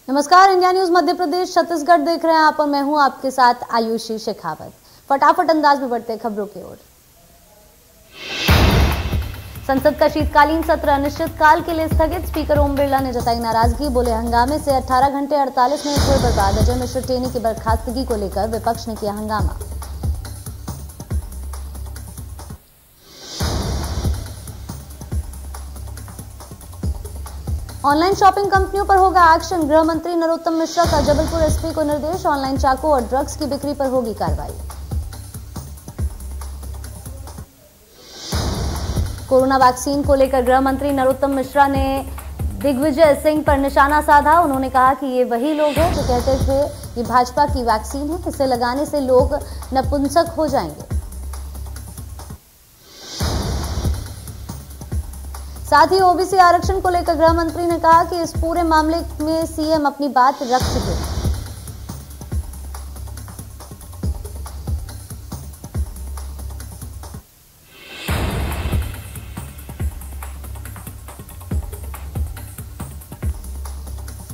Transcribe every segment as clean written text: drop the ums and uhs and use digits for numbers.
नमस्कार, India news Madhya Pradesh Chhattisgarh देख रहे हैं आप और मैं हूं आपके साथ आयुषी शेखावत। फटाफट अंदाज में बढ़ते खबरों की ओर। संसद का शीतकालीन सत्र अनिश्चितकाल के लिए स्थगित। स्पीकर ओम बिरला ने जताई नाराजगी, बोले हंगामे से 18 घंटे 48 मिनट हुए बर्बाद। अजय मिश्र टेनी की बर्खास्तगी को लेकर विपक्ष ने किया हंगामा। ऑनलाइन शॉपिंग कंपनियों पर होगा एक्शन। गृह मंत्री नरोत्तम मिश्रा का जबलपुर एसपी को निर्देश। ऑनलाइन चाकू और ड्रग्स की बिक्री पर होगी कार्रवाई। कोरोना वैक्सीन को लेकर गृह मंत्री नरोत्तम मिश्रा ने दिग्विजय सिंह पर निशाना साधा। उन्होंने कहा कि ये वही लोग हैं जो कहते थे ये भाजपा की वैक्सीन है, इसे लगाने से लोग नपुंसक हो जाएंगे। साथ ही ओबीसी आरक्षण को लेकर गृह मंत्री ने कहा कि इस पूरे मामले में सीएम अपनी बात रख चुके हैं।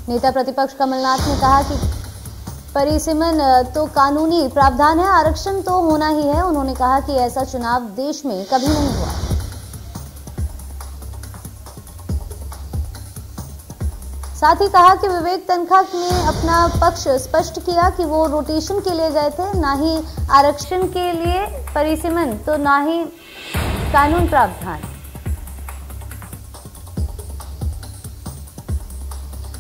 नेता प्रतिपक्ष कमलनाथ ने कहा कि परिसीमन तो कानूनी प्रावधान है, आरक्षण तो होना ही है। उन्होंने कहा कि ऐसा चुनाव देश में कभी नहीं हुआ। साथ ही कहा कि विवेक तनखा ने अपना पक्ष स्पष्ट किया कि वो रोटेशन के लिए गए थे, ना ही आरक्षण के लिए परिसीमन तो ना ही कानून प्रावधान।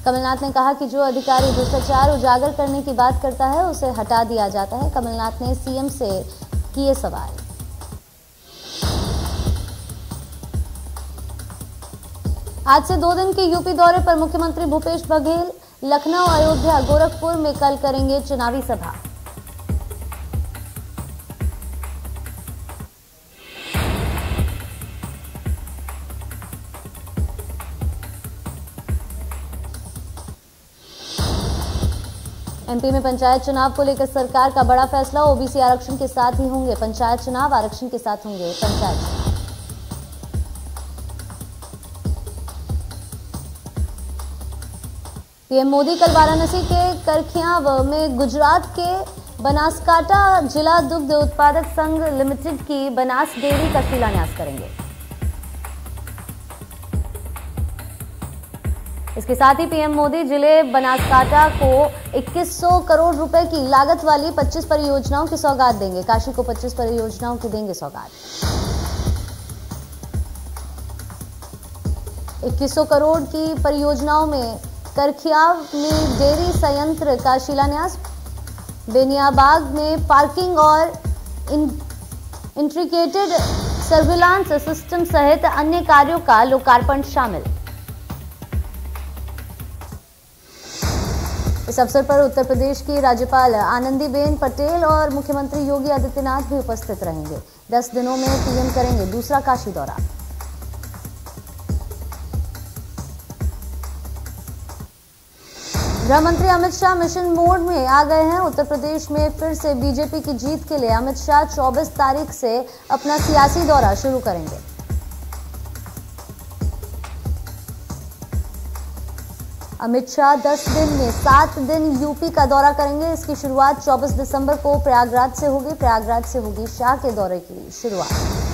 कमलनाथ ने कहा कि जो अधिकारी भ्रष्टाचार उजागर करने की बात करता है उसे हटा दिया जाता है। कमलनाथ ने सीएम से किए सवाल। आज से 2 दिन के यूपी दौरे पर मुख्यमंत्री भूपेश बघेल लखनऊ, अयोध्या, गोरखपुर में कल करेंगे चुनावी सभा। एमपी में पंचायत चुनाव को लेकर सरकार का बड़ा फैसला। ओबीसी आरक्षण के साथ ही होंगे पंचायत चुनाव, आरक्षण के साथ होंगे पंचायत चुनाव। पीएम मोदी कल वाराणसी के करखियाव में गुजरात के बनासकांठा जिला दुग्ध उत्पादक संघ लिमिटेड की बनास डेयरी का शिलान्यास करेंगे। इसके साथ ही पीएम मोदी जिले बनासकांठा को 2100 करोड़ रुपए की लागत वाली 25 परियोजनाओं की सौगात देंगे। काशी को 25 परियोजनाओं की देंगे सौगात। 2100 करोड़ की परियोजनाओं में करखियाव में डेयरी संयंत्र का शिलान्यास, बेनियाबाग में पार्किंग और इंट्रीग्रेटेड सर्विलांस सिस्टम सहित अन्य कार्यों का लोकार्पण शामिल। इस अवसर पर उत्तर प्रदेश की राज्यपाल आनंदीबेन पटेल और मुख्यमंत्री योगी आदित्यनाथ भी उपस्थित रहेंगे। 10 दिनों में पीएम करेंगे दूसरा काशी दौरा। गृह मंत्री अमित शाह मिशन मोड में आ गए हैं। उत्तर प्रदेश में फिर से बीजेपी की जीत के लिए अमित शाह 24 तारीख से अपना सियासी दौरा शुरू करेंगे। अमित शाह 10 दिन में 7 दिन यूपी का दौरा करेंगे। इसकी शुरुआत 24 दिसंबर को प्रयागराज से होगी। प्रयागराज से होगी शाह के दौरे की शुरुआत।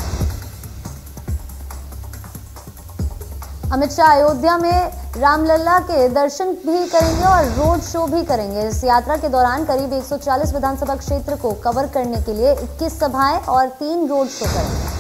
अमित शाह अयोध्या में रामलला के दर्शन भी करेंगे और रोड शो भी करेंगे। इस यात्रा के दौरान करीब 140 विधानसभा क्षेत्र को कवर करने के लिए 21 सभाएं और 3 रोड शो करेंगे।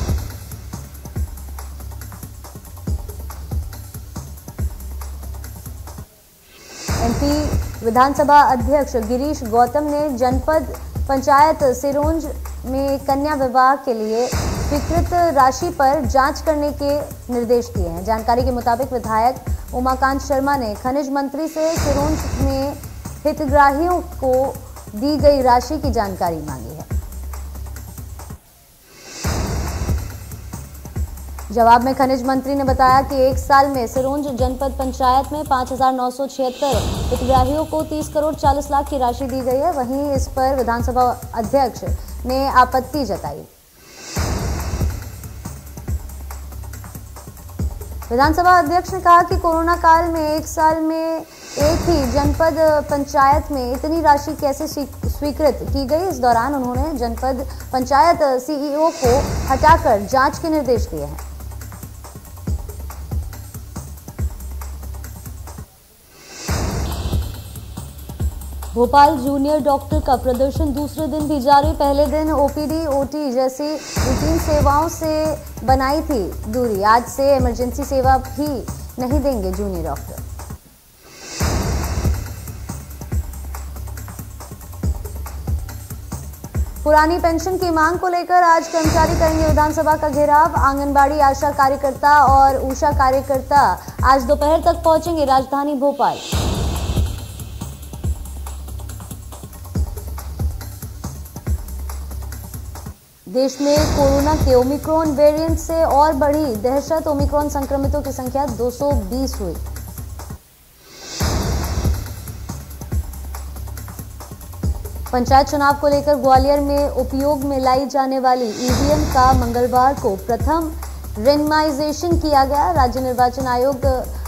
एमपी विधानसभा अध्यक्ष गिरीश गौतम ने जनपद पंचायत सिरोंज में कन्या विवाह के लिए स्वीकृत राशि पर जांच करने के निर्देश दिए हैं। जानकारी के मुताबिक विधायक उमाकांत शर्मा ने खनिज मंत्री से सिरोंज में हितग्राहियों को दी गई राशि की जानकारी मांगी है। जवाब में खनिज मंत्री ने बताया कि 1 साल में सिरोंज जनपद पंचायत में 5,976 हितग्राहियों को 30 करोड़ 40 लाख की राशि दी गई है। वहीं इस पर विधानसभा अध्यक्ष ने आपत्ति जताई। विधानसभा अध्यक्ष ने कहा कि कोरोना काल में 1 साल में एक ही जनपद पंचायत में इतनी राशि कैसे स्वीकृत की गई। इस दौरान उन्होंने जनपद पंचायत सीईओ को हटाकर जांच के निर्देश दिए हैं। भोपाल जूनियर डॉक्टर का प्रदर्शन दूसरे दिन भी जारी। पहले दिन ओपीडी, ओटी जैसी रूटीन सेवाओं से बनाई थी दूरी। आज से इमरजेंसी सेवा भी नहीं देंगे जूनियर डॉक्टर। पुरानी पेंशन की मांग को लेकर आज कर्मचारी करेंगे विधानसभा का घेराव। आंगनबाड़ी आशा कार्यकर्ता और ऊषा कार्यकर्ता आज दोपहर तक पहुंचेंगे राजधानी भोपाल। देश में कोरोना के ओमिक्रॉन वेरिएंट से और बढ़ी दहशत। ओमिक्रॉन संक्रमितों की संख्या 220 हुई। पंचायत चुनाव को लेकर ग्वालियर में उपयोग में लाई जाने वाली ईवीएम का मंगलवार को प्रथम रेंडमाइजेशन किया गया। राज्य निर्वाचन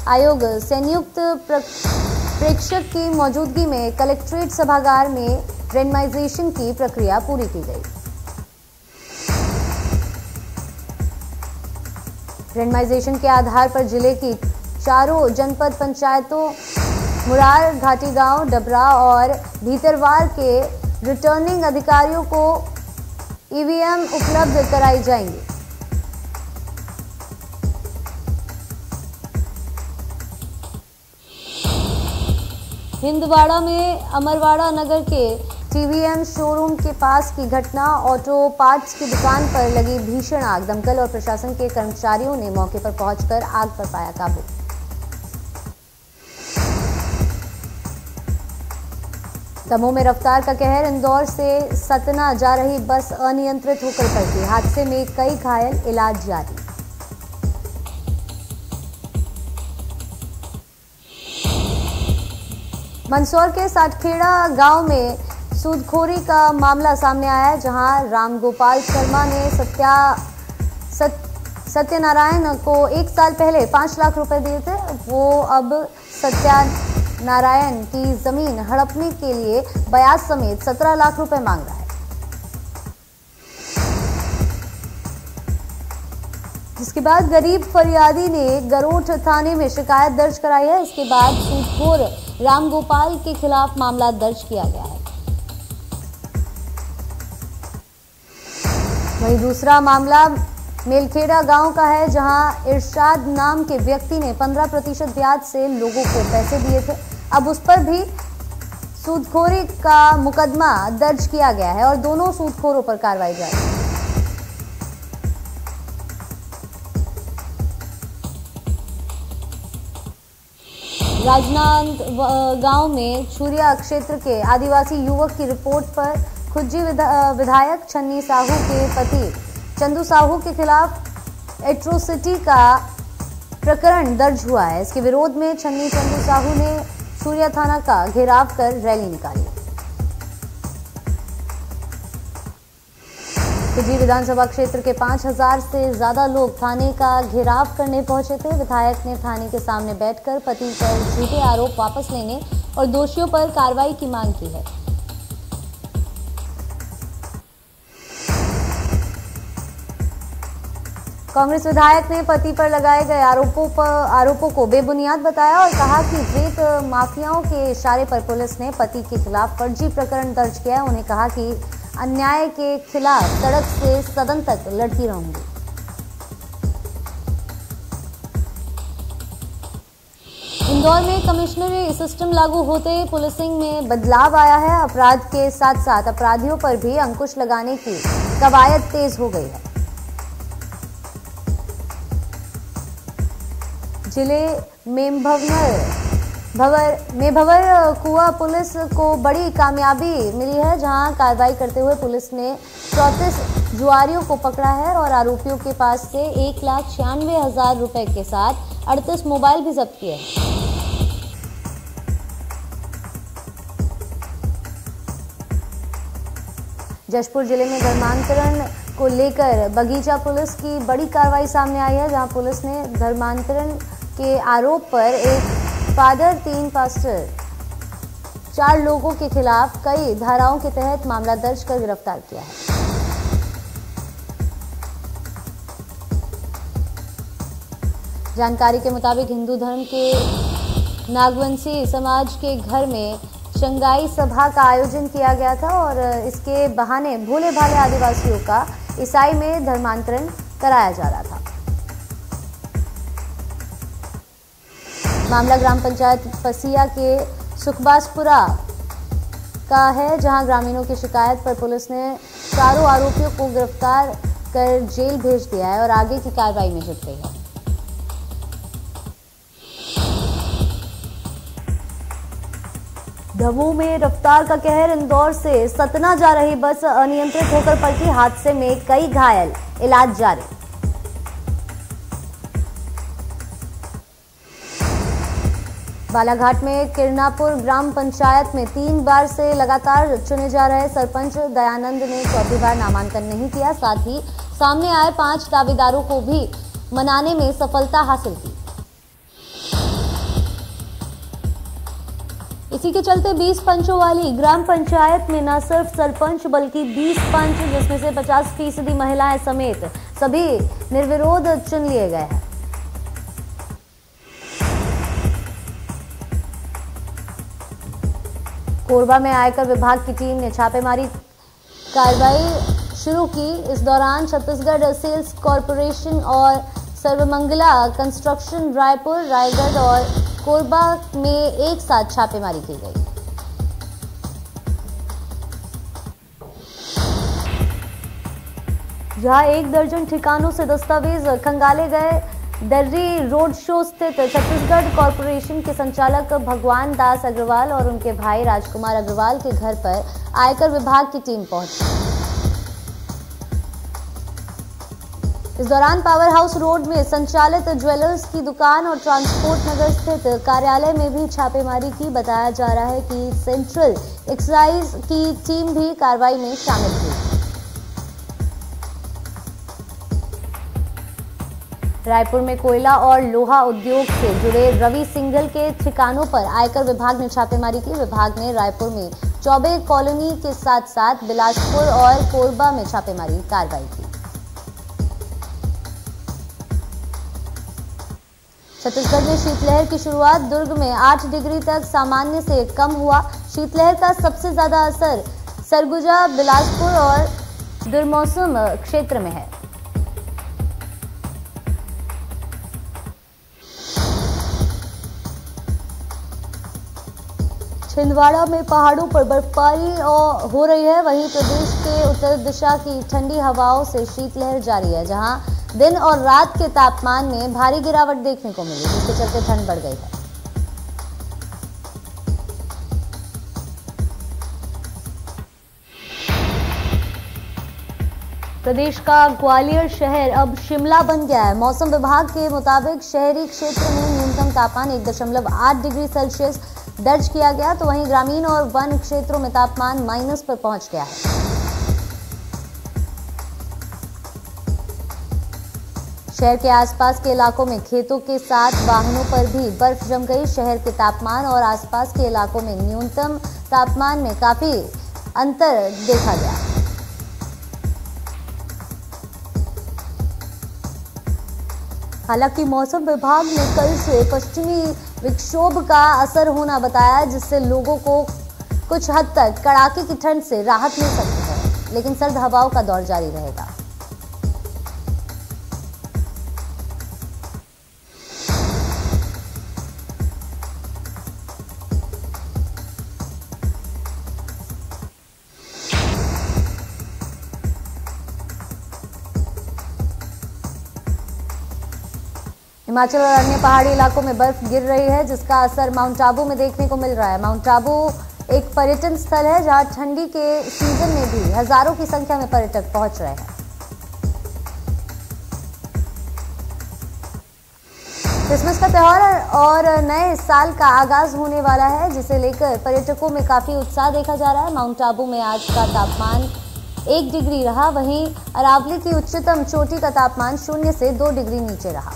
आयोग संयुक्त प्रेक्षक की मौजूदगी में कलेक्ट्रेट सभागार में रेंडमाइजेशन की प्रक्रिया पूरी की गई। रेंडमाइजेशन के आधार पर जिले की चारों जनपद पंचायतों मुरार, घाटी गांव, डबरा और भीतरवार के रिटर्निंग अधिकारियों को ईवीएम उपलब्ध कराई जाएंगी। हिंदवाड़ा में अमरवाड़ा नगर के टीवीएम शोरूम के पास की घटना। ऑटो पार्ट्स की दुकान पर लगी भीषण आग। दमकल और प्रशासन के कर्मचारियों ने मौके पर पहुंचकर आग पर पाया काबू। दमोह में रफ्तार का कहर। इंदौर से सतना जा रही बस अनियंत्रित होकर पलटी। हादसे में कई घायल, इलाज जारी। मंदसौर के सातखेड़ा गांव में सूदखोरी का मामला सामने आया है, जहां रामगोपाल शर्मा ने सत्यनारायण को 1 साल पहले 5 लाख रुपए दिए थे। वो अब सत्यनारायण की जमीन हड़पने के लिए ब्याज समेत 17 लाख रुपए मांग रहा है। जिसके बाद गरीब फरियादी ने गरोठ थाने में शिकायत दर्ज कराई है। इसके बाद सूदखोर रामगोपाल के खिलाफ मामला दर्ज किया गया है। वहीं दूसरा मामला मेलखेड़ा गांव का है, जहां इरशाद नाम के व्यक्ति ने 15% ब्याज से लोगों को पैसे दिए थे। अब उस पर भी सूदखोरी का मुकदमा दर्ज किया गया है और दोनों सूदखोरों पर कार्रवाई जारी है। राजनांदगांव में छुरिया क्षेत्र के आदिवासी युवक की रिपोर्ट पर खुज्जी विधायक छन्नी साहू के पति चंदू साहू के खिलाफ एट्रोसिटी का प्रकरण दर्ज हुआ है। इसके विरोध में चंदू साहू ने छुरिया थाना का घेराव कर रैली निकाली। खुज्जी विधानसभा क्षेत्र के 5000 से ज्यादा लोग थाने का घेराव करने पहुंचे थे। विधायक ने थाने के सामने बैठकर पति पर झूठे आरोप वापस लेने और दोषियों पर कार्रवाई की मांग की है। कांग्रेस विधायक ने पति पर लगाए गए आरोपों को बेबुनियाद बताया और कहा कि रेत माफियाओं के इशारे पर पुलिस ने पति के खिलाफ फर्जी प्रकरण दर्ज किया। उन्हें कहा कि अन्याय के खिलाफ सड़क से सदन तक लड़ती रहूंगी। इंदौर में कमिश्नरी सिस्टम लागू होते ही पुलिसिंग में बदलाव आया है। अपराध के साथ साथ अपराधियों पर भी अंकुश लगाने की कवायद तेज हो गई है। जिले मेभवर कुआ पुलिस को बड़ी कामयाबी मिली है, जहां कार्रवाई करते हुए पुलिस ने 34 जुआरियों को पकड़ा है और आरोपियों के पास से 1,96,000 रुपए के साथ 38 मोबाइल भी जब्त किए हैं। जशपुर जिले में धर्मांतरण को लेकर बगीचा पुलिस की बड़ी कार्रवाई सामने आई है, जहां पुलिस ने धर्मांतरण के आरोप पर एक फादर, 3 पास्टर, 4 लोगों के खिलाफ कई धाराओं के तहत मामला दर्ज कर गिरफ्तार किया है। जानकारी के मुताबिक हिंदू धर्म के नागवंशी समाज के घर में शंघाई सभा का आयोजन किया गया था और इसके बहाने भोले भाले आदिवासियों का ईसाई में धर्मांतरण कराया जा रहा था। मामला ग्राम पंचायत पसिया के सुखबासपुरा का है, जहां ग्रामीणों की शिकायत पर पुलिस ने चारों आरोपियों को गिरफ्तार कर जेल भेज दिया है और आगे की कार्रवाई में जुट गई है। दमोह में रफ्तार का कहर, इंदौर से सतना जा रही बस अनियंत्रित होकर पलटी, हादसे में कई घायल, इलाज जारी। बालाघाट में किरनापुर ग्राम पंचायत में 3 बार से लगातार चुने जा रहे सरपंच दयानंद ने चौथी बार नामांकन नहीं किया। साथ ही सामने आए 5 दावेदारों को भी मनाने में सफलता हासिल की। इसी के चलते 20 पंचों वाली ग्राम पंचायत में न सिर्फ सरपंच बल्कि 20 पंच, जिसमें से 50% महिलाएं समेत सभी निर्विरोध चुन लिए गए हैं। कोरबा में आयकर विभाग की टीम ने छापेमारी कार्रवाई शुरू की। इस दौरान छत्तीसगढ़ सेल्स कॉरपोरेशन और सर्वमंगला कंस्ट्रक्शन रायपुर, रायगढ़ और कोरबा में एक साथ छापेमारी की गई। जहां 1 दर्जन ठिकानों से दस्तावेज खंगाले गए। दर्री रोड शो स्थित छत्तीसगढ़ कॉरपोरेशन के संचालक भगवान दास अग्रवाल और उनके भाई राजकुमार अग्रवाल के घर पर आयकर विभाग की टीम पहुंची। इस दौरान पावर हाउस रोड में संचालित ज्वेलर्स की दुकान और ट्रांसपोर्ट नगर स्थित कार्यालय में भी छापेमारी की। बताया जा रहा है कि सेंट्रल एक्साइज की टीम भी कार्रवाई में शामिल थी। रायपुर में कोयला और लोहा उद्योग से जुड़े रवि सिंघल के ठिकानों पर आयकर विभाग ने छापेमारी की। विभाग ने रायपुर में चौबे कॉलोनी के साथ साथ बिलासपुर और कोरबा में छापेमारी कार्रवाई की। छत्तीसगढ़ में शीतलहर की शुरुआत। दुर्ग में 8 डिग्री तक सामान्य से कम हुआ। शीतलहर का सबसे ज्यादा असर सरगुजा, बिलासपुर और दुर्मौसम क्षेत्र में है। छिंदवाड़ा में पहाड़ों पर बर्फबारी हो रही है। वहीं प्रदेश के उत्तर दिशा की ठंडी हवाओं से शीतलहर जारी है, जहां दिन और रात के तापमान में भारी गिरावट देखने को मिली, जिसके चलते ठंड बढ़ गई है। प्रदेश का ग्वालियर शहर अब शिमला बन गया है। मौसम विभाग के मुताबिक शहरी क्षेत्र में न्यूनतम तापमान 1.8 डिग्री सेल्सियस दर्ज किया गया, तो वहीं ग्रामीण और वन क्षेत्रों में तापमान माइनस पर पहुंच गया है। शहर के आसपास के इलाकों में खेतों के साथ वाहनों पर भी बर्फ जम गई। शहर के तापमान और आसपास के इलाकों में न्यूनतम तापमान में काफी अंतर देखा गया। हालांकि मौसम विभाग ने कल से पश्चिमी विक्षोभ का असर होना बताया, जिससे लोगों को कुछ हद तक कड़ाके की ठंड से राहत मिल सकती है, लेकिन सर्द हवाओं का दौर जारी रहेगा। हिमाचल और अन्य पहाड़ी इलाकों में बर्फ गिर रही है, जिसका असर माउंट आबू में देखने को मिल रहा है। माउंट आबू एक पर्यटन स्थल है, जहां ठंडी के सीजन में भी हजारों की संख्या में पर्यटक पहुंच रहे हैं। क्रिसमस का त्यौहार और नए साल का आगाज होने वाला है, जिसे लेकर पर्यटकों में काफी उत्साह देखा जा रहा है। माउंट आबू में आज का तापमान 1 डिग्री रहा, वहीं अरावली की उच्चतम चोटी का तापमान 0 से 2 डिग्री नीचे रहा।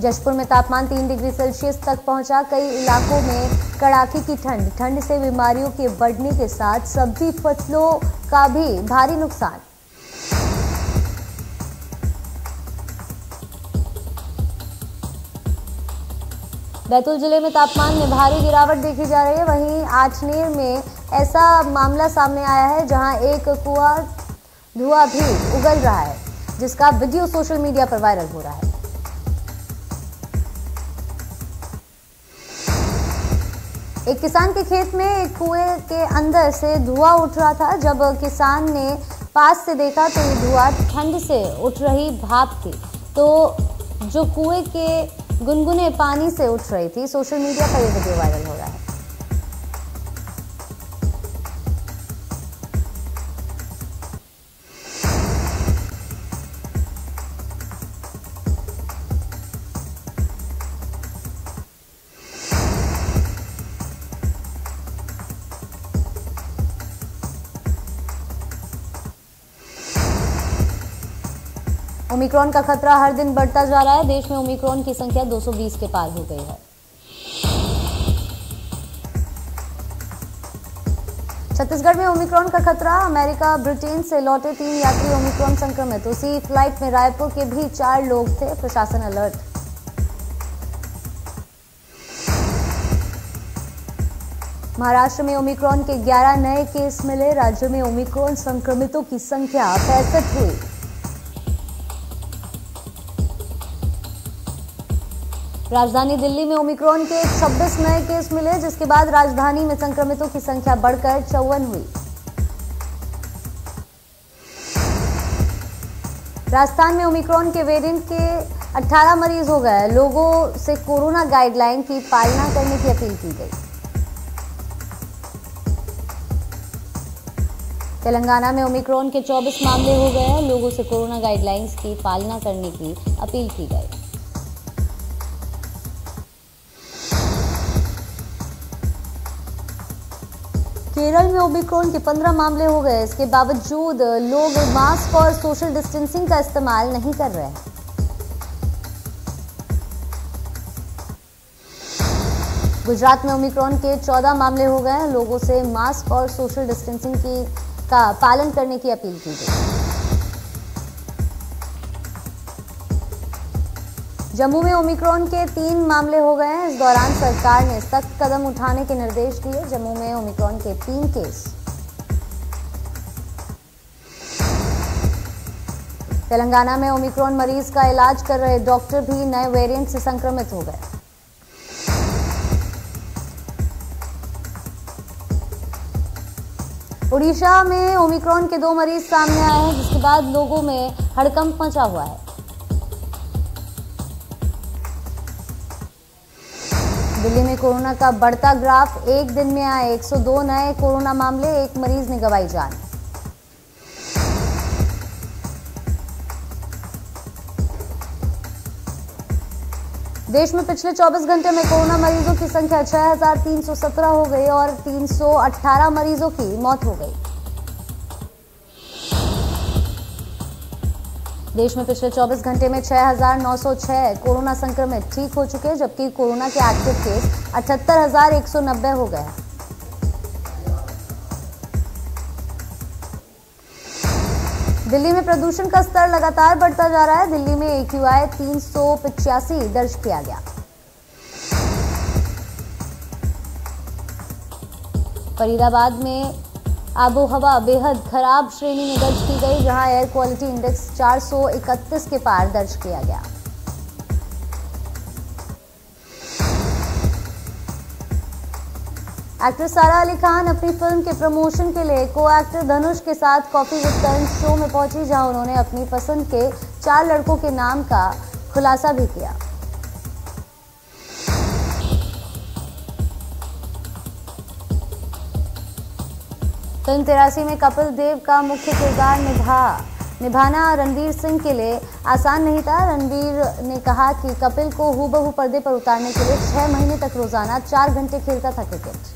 जशपुर में तापमान 3 डिग्री सेल्सियस तक पहुंचा। कई इलाकों में कड़ाके की ठंड से बीमारियों के बढ़ने के साथ सब्जी फसलों का भी भारी नुकसान। बैतूल जिले में तापमान में भारी गिरावट देखी जा रही है। वहीं आठनेर में ऐसा मामला सामने आया है जहां एक कुआं धुआं भी उगल रहा है, जिसका वीडियो सोशल मीडिया पर वायरल हो रहा है। एक किसान के खेत में एक कुएं के अंदर से धुआं उठ रहा था। जब किसान ने पास से देखा तो ये धुआं ठंड से उठ रही भाप थी, तो जो कुएं के गुनगुने पानी से उठ रही थी। सोशल मीडिया पर यह वीडियो वायरल हो रहा है। ओमिक्रॉन का खतरा हर दिन बढ़ता जा रहा है। देश में ओमिक्रॉन की संख्या 220 के पार हो गई है। छत्तीसगढ़ में ओमिक्रॉन का खतरा। अमेरिका ब्रिटेन से लौटे 3 यात्री ओमिक्रॉन संक्रमित। उसी फ्लाइट में रायपुर के भी 4 लोग थे। प्रशासन अलर्ट। महाराष्ट्र में ओमिक्रॉन के 11 नए केस मिले। राज्य में ओमिक्रॉन संक्रमितों की संख्या 65 हुई। राजधानी दिल्ली में ओमिक्रॉन के 26 नए केस मिले, जिसके बाद राजधानी में संक्रमितों की संख्या बढ़कर 54 हुई। राजस्थान में ओमिक्रॉन के वेरिएंट के 18 मरीज हो गए। लोगों से कोरोना गाइडलाइन की पालना करने की अपील की गई। तेलंगाना में ओमिक्रॉन के 24 मामले हो गए हैं। लोगों से कोरोना गाइडलाइंस की पालना करने की अपील की गई। केरल में ओमिक्रॉन के 15 मामले हो गए। इसके बावजूद लोग मास्क और सोशल डिस्टेंसिंग का इस्तेमाल नहीं कर रहे हैं। गुजरात में ओमिक्रॉन के 14 मामले हो गए हैं। लोगों से मास्क और सोशल डिस्टेंसिंग का पालन करने की अपील की गई। जम्मू में ओमिक्रॉन के 3 मामले हो गए हैं। इस दौरान सरकार ने सख्त कदम उठाने के निर्देश दिए। जम्मू में ओमिक्रॉन के 3 केस। तेलंगाना में ओमिक्रॉन मरीज का इलाज कर रहे डॉक्टर भी नए वेरिएंट से संक्रमित हो गए। उड़ीसा में ओमिक्रॉन के 2 मरीज सामने आए हैं, जिसके बाद लोगों में हड़कंप मचा हुआ है। दिल्ली में कोरोना का बढ़ता ग्राफ। एक दिन में आए 102 नए कोरोना मामले। एक मरीज ने गंवाई जान। देश में पिछले 24 घंटे में कोरोना मरीजों की संख्या 6317 हो गई और 318 मरीजों की मौत हो गई। देश में पिछले 24 घंटे में 6906 कोरोना संक्रमित ठीक हो चुके हैं, जबकि कोरोना के एक्टिव केस 78190 हो गए हैं। दिल्ली में प्रदूषण का स्तर लगातार बढ़ता जा रहा है। दिल्ली में AQI 385 दर्ज किया गया। फरीदाबाद में आबोहवा बेहद खराब श्रेणी में दर्ज की गई, जहां एयर क्वालिटी इंडेक्स 431 के पार दर्ज किया गया। एक्ट्रेस सारा अली खान अपनी फिल्म के प्रमोशन के लिए को एक्टर धनुष के साथ कॉफी विद करण शो में पहुंची, जहां उन्होंने अपनी पसंद के 4 लड़कों के नाम का खुलासा भी किया। फिल्म 83 में कपिल देव का मुख्य किरदार निभाना रणवीर सिंह के लिए आसान नहीं था। रणवीर ने कहा कि कपिल को हूबहू पर्दे पर उतारने के लिए 6 महीने तक रोजाना 4 घंटे खेलता था क्रिकेट।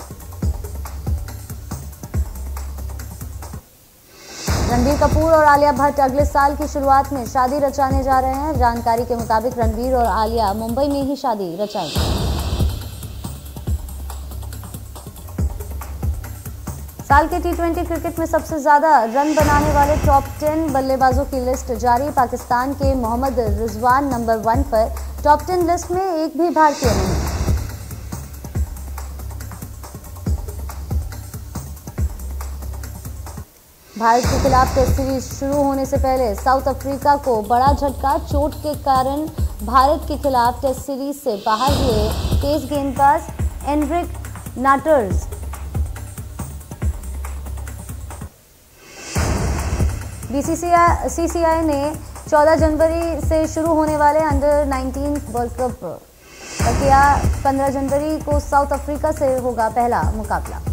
रणबीर कपूर और आलिया भट्ट अगले साल की शुरुआत में शादी रचाने जा रहे हैं। जानकारी के मुताबिक रणबीर और आलिया मुंबई में ही शादी रचाएंगे। साल के टी20 क्रिकेट में सबसे ज्यादा रन बनाने वाले टॉप 10 बल्लेबाजों की लिस्ट जारी। पाकिस्तान के मोहम्मद रिजवान नंबर 1 पर। टॉप 10 लिस्ट में एक भी भारतीय नहीं। भारत के खिलाफ टेस्ट सीरीज शुरू होने से पहले साउथ अफ्रीका को बड़ा झटका। चोट के कारण भारत के खिलाफ टेस्ट सीरीज से बाहर हुए तेज गेंदबाज एनरिक नाटर्स। बीसीसीआई ने 14 जनवरी से शुरू होने वाले अंडर 19 वर्ल्ड कप किया। 15 जनवरी को साउथ अफ्रीका से होगा पहला मुकाबला।